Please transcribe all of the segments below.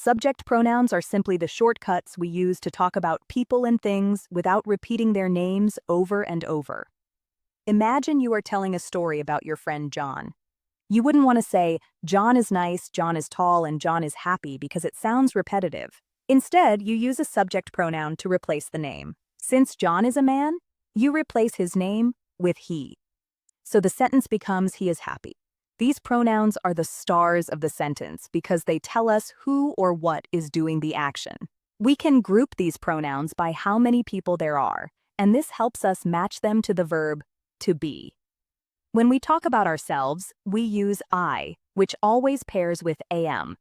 Subject pronouns are simply the shortcuts we use to talk about people and things without repeating their names over and over. Imagine you are telling a story about your friend John. You wouldn't want to say, John is nice, John is tall, and John is happy because it sounds repetitive. Instead, you use a subject pronoun to replace the name. Since John is a man, you replace his name with he. So the sentence becomes he is happy. These pronouns are the stars of the sentence because they tell us who or what is doing the action. We can group these pronouns by how many people there are, and this helps us match them to the verb to be. When we talk about ourselves, we use I, which always pairs with am.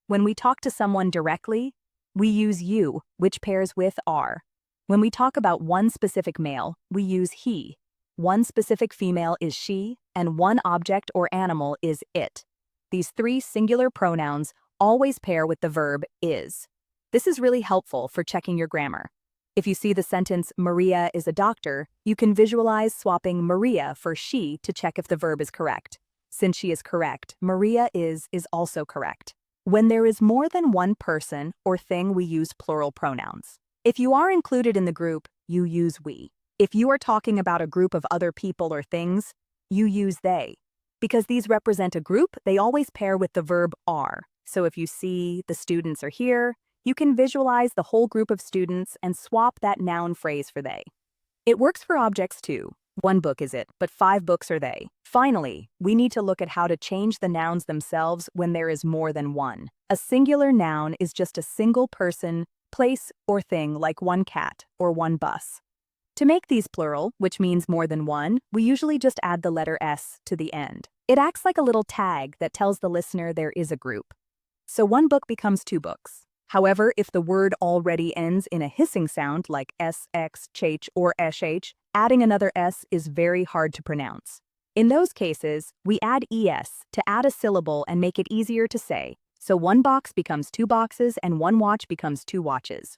When we talk to someone directly, we use you, which pairs with are. When we talk about one specific male, we use he. One specific female is she, and one object or animal is it. These three singular pronouns always pair with the verb is. This is really helpful for checking your grammar. If you see the sentence, Maria is a doctor, you can visualize swapping Maria for she to check if the verb is correct. Since she is correct, Maria is also correct. When there is more than one person or thing, we use plural pronouns. If you are included in the group, you use we. If you are talking about a group of other people or things, you use they. Because these represent a group, they always pair with the verb are. So if you see the students are here, you can visualize the whole group of students and swap that noun phrase for they. It works for objects too. One book is it, but 5 books are they. Finally, we need to look at how to change the nouns themselves when there is more than one. A singular noun is just a single person, place, or thing like one cat or one bus. To make these plural, which means more than one, we usually just add the letter S to the end. It acts like a little tag that tells the listener there is a group. So one book becomes 2 books. However, if the word already ends in a hissing sound like s, x, ch, or sh, adding another s is very hard to pronounce. In those cases, we add es to add a syllable and make it easier to say. So one box becomes 2 boxes and one watch becomes 2 watches.